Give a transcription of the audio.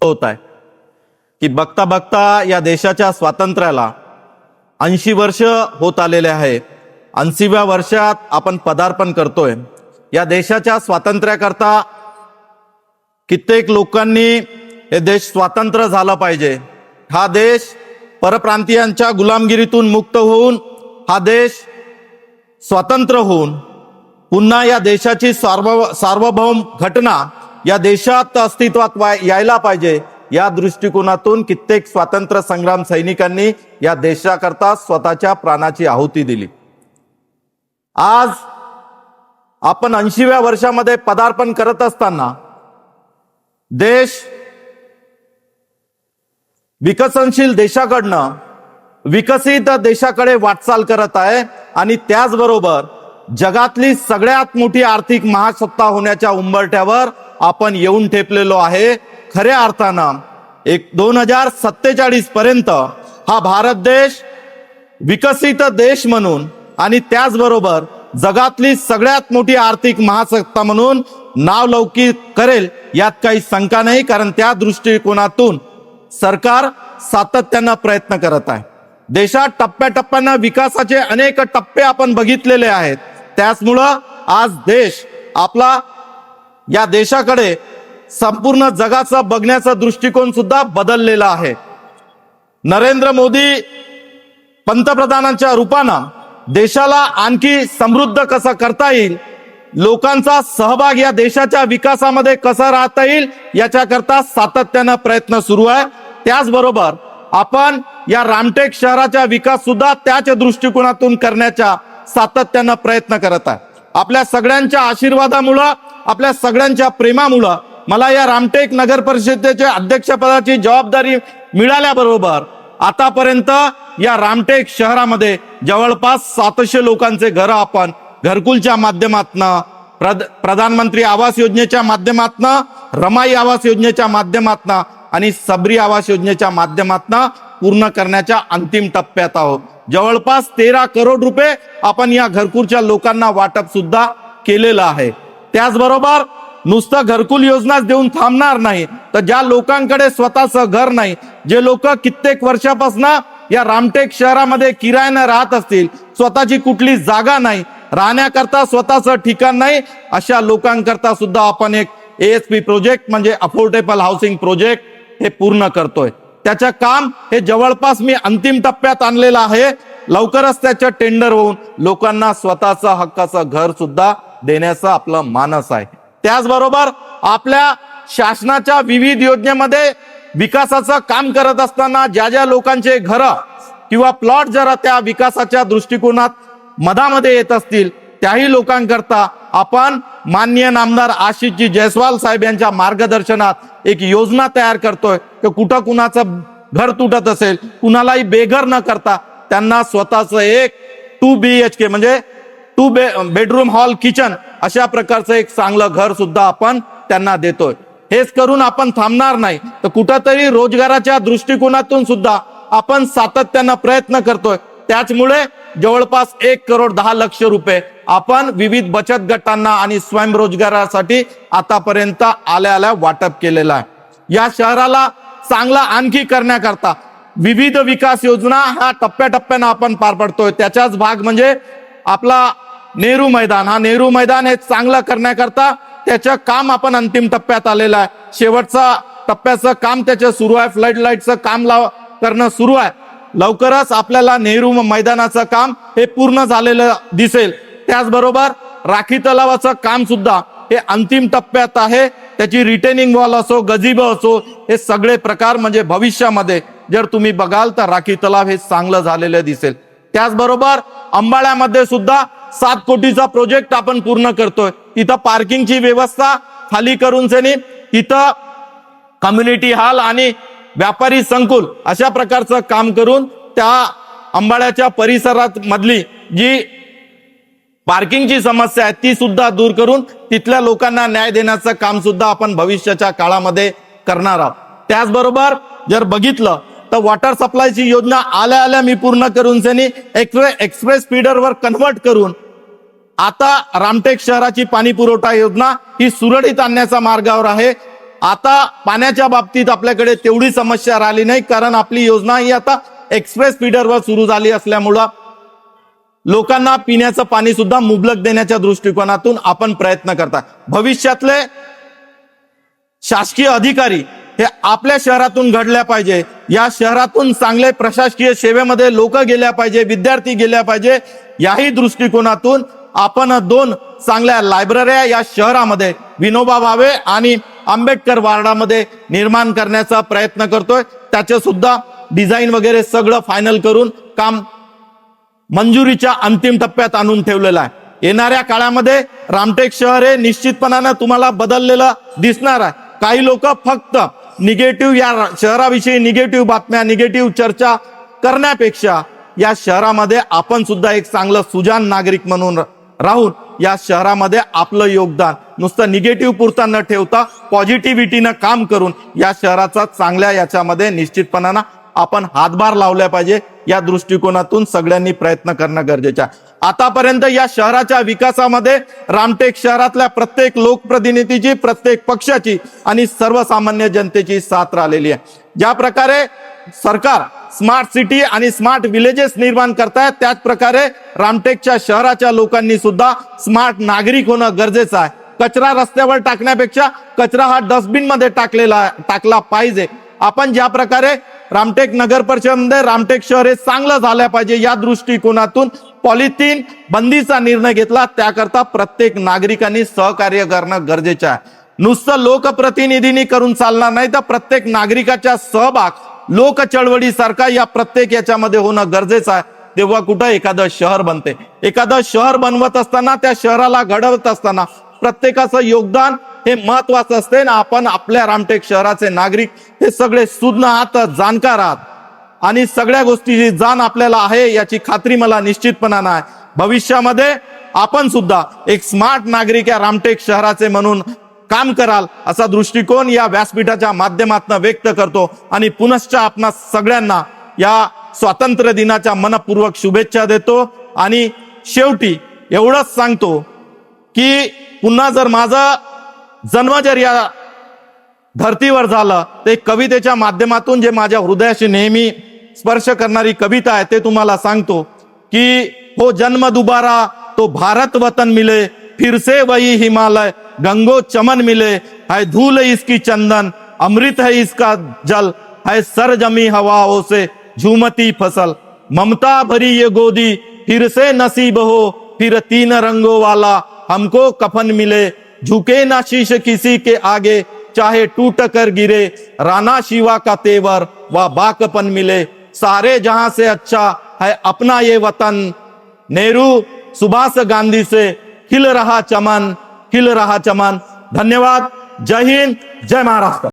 होत आहे की बघता बघता या देशाच्या स्वातंत्र्याला 80 वर्ष होत आलेले आहे। 80व्या वर्षात आपण पदार्पण करतोय। या देशाच्या स्वातंत्र्याकरता कित्येक लोकांनी हे देश स्वतंत्र झाला पाहिजे। हा देश परप्रांतीयांच्या गुलामगिरीतून मुक्त होऊन हा देश स्वतंत्र होऊन पुन्हा या देशाची सार्वभौम घटना या देशात अस्तित्वात यायला पाहिजे। या दृष्टिकोनातून कित्येक स्वातंत्र्य संग्राम सैनिकांनी या देशाकरता स्वतःच्या प्राणाची आहुती दिली। आज आपण 80व्या वर्षामध्ये पदार्पण करत असताना देश विकसनशील देशाकडनं विकसित देशाकडे वाटचाल करत आहे आणि त्याचबरोबर जगातली सगळ्यात मोठी आर्थिक महासत्ता होण्याच्या उंबरठ्यावर आपण येऊन ठेपलेलो आहे। खऱ्या अर्थानं 2047 पर्यंत हा भारत देश विकसित देश म्हणून आणि त्याचबरोबर जगातली सगळ्यात मोठी आर्थिक महासत्ता म्हणून नावलौकिक करेल यात काही शंका नाही, कारण त्या दृष्टिकोनातून सरकार सातत्यानं प्रयत्न करत आहे। देशात टप्प्याटप्प्यानं विकासाचे अनेक टप्पे आपण बघितलेले आहेत। त्याचमुळं आज देश आपला या देशाकडे संपूर्ण जगाचा बघण्याचा दृष्टिकोन सुद्धा बदललेला आहे। नरेंद्र मोदी पंतप्रधानांच्या रूपानं देशाला आणखी समृद्ध कसं करता येईल, लोकांचा सहभाग या देशाच्या विकासामध्ये कसा राहता येईल याच्याकरता सातत्यानं प्रयत्न सुरू आहे। त्याचबरोबर आपण या रामटेक शहराचा विकास सुद्धा त्याच दृष्टिकोनातून करण्याचा सातत्यानं प्रयत्न करत आहे। आपल्या सगळ्यांच्या आशीर्वादामुळे आपल्या सगळ्यांच्या प्रेमामुळे मला या रामटेक नगर परिषदेच्या अध्यक्षपदाची जबाबदारी मिळाल्याबरोबर आतापर्यंत या रामटेक शहरामध्ये जवळपास 700 लोकांचे घर आपण घरकुलच्या माध्यमातनं, प्रधानमंत्री आवास योजनेच्या माध्यमातनं, रमाई आवास योजनेच्या माध्यमातनं आणि सबरी आवास योजनेच्या माध्यमातनं पूर्ण करण्याच्या अंतिम टप्प्यात आहोत। जवळपास 13 करोड रुपये आपण या घरकुलच्या लोकांना वाटप सुद्धा केलेलं आहे। त्याचबरोबर नुसतं घरकुल योजना देऊन थांबणार नाही, तर ज्या लोकांकडे स्वतःचं घर नाही, जे लोक कित्येक वर्षापासून या रामटेक शहरामध्ये किरायाने राहत असतील, स्वतःची कुठली जागा नाही, राहण्याकरता स्वतःचं ठिकाण नाही, अशा लोकांकरता सुद्धा आपण एक ASP प्रोजेक्ट म्हणजे अफोर्डेबल हाऊसिंग प्रोजेक्ट हे पूर्ण करतोय। त्याचं काम हे जवळपास मी अंतिम टप्प्यात आणलेलं आहे। लवकरच त्याचं टेंडर होऊन लोकांना स्वतःचं हक्काचं घर सुद्धा देण्याचा आपला मानस आहे। त्याचबरोबर आपल्या शासनाच्या विविध योजनेमध्ये विकासाचं काम करत असताना ज्या ज्या लोकांचे घर किंवा प्लॉट जरा त्या विकासाच्या दृष्टिकोनात मधामध्ये येत असतील, त्याही लोकांकरता आपण माननीय नामदार आशिषजी जयस्वाल साहेब यांच्या मार्गदर्शनात एक योजना तयार करतोय की कुठं कुणाचं घर तुटत असेल, कुणालाही बेघर न करता त्यांना स्वतःचं एक 2 BHK म्हणजे 2 बेडरूम हॉल किचन अशा प्रकारचं एक चांगलं घर सुद्धा आपण त्यांना देतोय। हेच करून आपण थांबणार नाही, तर कुठंतरी रोजगाराच्या दृष्टिकोनातून सुद्धा आपण सातत्यानं प्रयत्न करतोय। त्याचमुळे जवळपास 1,10,00,000 रुपये आपण विविध बचत गटांना आणि स्वयंरोजगारासाठी आतापर्यंत आल्या वाटप केलेला आहे। या शहराला चांगला आणखी करण्याकरता विविध विकास योजना हा टप्प्याटप्प्यानं आपण पार पडतोय। त्याचाच भाग म्हणजे आपला नेहरू मैदान, हा नेहरू मैदान हे चांगलं करण्याकरता त्याचं काम आपण अंतिम टप्प्यात आलेलं आहे। शेवटचा टप्प्याचं काम त्याचं सुरू आहे, फ्लड लाईटचं काम करणं सुरू आहे। लवकरच आपल्याला नेहरू मैदानाचं काम हे पूर्ण झालेलं दिसेल। त्याचबरोबर राखी तलावाचं काम सुद्धा हे अंतिम टप्प्यात आहे। त्याची रिटेनिंग वॉल असो, गझिबो असो, हे सगळे प्रकार म्हणजे भविष्यामध्ये जर तुम्ही बघाल तर राखी तलाव हे चांगलं झालेलं दिसेल। त्याचबरोबर अंबाळ्यामध्ये सुद्धा 7 कोटीचा प्रोजेक्ट आपण पूर्ण करतोय। तिथं पार्किंगची व्यवस्था खाली करून तिथं कम्युनिटी हॉल आणि व्यापारी संकुल अशा प्रकारचं काम करून त्या अंबाळ्याच्या परिसरात मधली जी पार्किंगची समस्या आहे ती सुद्धा दूर करून तिथल्या लोकांना न्याय देण्याचं काम सुद्धा आपण भविष्याच्या काळामध्ये करणार आहोत। त्याचबरोबर जर बघितलं तर वॉटर सप्लायची योजना आल्या मी पूर्ण करून एक्सप्रेस फीडरवर कन्वर्ट करून आता रामटेक शहराची पाणी पुरवठा योजना ही सुरळीत आणण्याच्या मार्गावर आहे। आता पाण्याच्या बाबतीत आपल्याकडे तेवढी समस्या राहिली नाही, कारण आपली योजना ही आता एक्सप्रेस फीडरवर सुरू झाली असल्यामुळं लोकांना पिण्याचं पाणी सुद्धा मुबलक देण्याच्या दृष्टिकोनातून आपण प्रयत्न करता. भविष्यातले शासकीय अधिकारी हे आपल्या शहरातून घडल्या पाहिजे, या शहरातून चांगले प्रशासकीय सेवेमध्ये लोक गेल्या पाहिजे, विद्यार्थी गेल्या पाहिजे. याही दृष्टिकोनातून आपण 2 चांगल्या लायब्रऱ्या या शहरामध्ये विनोबा भावे आणि आंबेडकर वार्डामध्ये निर्माण करण्याचा प्रयत्न करतोय. त्याचे सुद्धा डिझाईन वगैरे सगळं फायनल करून काम मंजुरीच्या अंतिम टप्प्यात आणून ठेवलेलं आहे. येणाऱ्या काळामध्ये रामटेक शहर हे निश्चितपणानं तुम्हाला बदललेलं दिसणार आहे. काही लोक फक्त निगेटिव्ह या शहराविषयी निगेटिव्ह बातम्या, निगेटिव्ह चर्चा करण्यापेक्षा या शहरामध्ये आपण सुद्धा एक चांगलं सुजाण नागरिक म्हणून राहून या शहरामध्ये आपलं योगदान नुसतं निगेटिव्ह पुरता न ठेवता पॉझिटिव्हिटीनं काम करून या शहराचा चांगल्या याच्यामध्ये निश्चितपणानं आपण हातभार लावला पाहिजे. या दृष्टिकोनातून सगळ्यांनी प्रयत्न करणं गरजेचं आहे. आतापर्यंत या शहराच्या विकासामध्ये रामटेक शहरातल्या प्रत्येक लोकप्रतिनिधीची, प्रत्येक पक्षाची आणि सर्वसामान्य जनतेची साथ राहिलेली आहे. ज्या प्रकारे सरकार स्मार्ट सिटी आणि स्मार्ट विलेजेस निर्माण करतायत, त्याच प्रकारे रामटेकच्या शहराच्या लोकांनी सुद्धा स्मार्ट नागरिक होणं गरजेचं आहे. कचरा रस्त्यावर टाकण्यापेक्षा कचरा हा डस्टबिन मध्ये टाकला पाहिजे. आपण ज्या प्रकारे रामटेक नगर परिषदेमध्ये रामटेक शहर हे चांगलं झालं पाहिजे या दृष्टिकोनातून पॉलिथिन बंदीचा निर्णय घेतला. त्याकरता प्रत्येक नागरिकांनी सहकार्य करणं गरजेचं आहे. नुसतं लोकप्रतिनिधींनी करून चालणार नाही, तर प्रत्येक नागरिकाचा सहभाग लोक चळवळीसारखा या प्रत्येक याच्यामध्ये होणं गरजेचं आहे. तेव्हा कुठं एखादं शहर बनते. एखादं शहर बनवत असताना, त्या शहराला घडवत असताना प्रत्येकाचं योगदान हे महत्वाचं असते ना. आपण आपल्या रामटेक शहराचे नागरिक हे सगळे सुज्ञ आहात, जाणकार आहात आणि सगळ्या गोष्टीची जाण आपल्याला आहे याची खात्री मला निश्चितपणानं आहे. भविष्यामध्ये आपण सुद्धा एक स्मार्ट नागरिक या रामटेक शहराचे म्हणून काम कराल असा दृष्टिकोन या व्यासपीठाच्या माध्यमातून व्यक्त करतो आणि पुनश्च आपणा सगळ्यांना या स्वातंत्र्य दिनाच्या मनपूर्वक शुभेच्छा देतो. आणि शेवटी एवढंच सांगतो की पुन्हा जर माझा जन्म जर या धर्तीवर झालं, ते कवितेच्या माध्यमातून जे माझ्या हृदयाशी नेहमी स्पर्श करणारी कविता आहे ते तुम्हाला सांगतो की हो जन्म दुबारा तो भारत वतन मिले, फिर से वही हिमालय गंगो चमन मिले, है धूल इसकी चंदन अमृत है इसका जल, है सरजमी हवाओं से झूमती फसल, ममता भरी ये गोदी फिर से नसीब हो, फिर 3 रंगों वाला हमको कफन मिले, झुके ना शीश किसी के आगे चाहे टूट कर गिरे, राणा शिवा का तेवर व बाकपन मिले, सारे जहां से अच्छा है अपना ये वतन, नेहरू सुभाष गांधी से खिल रहा चमन, खिल रहा चमन. धन्यवाद. जय हिंद, जय महाराष्ट्र.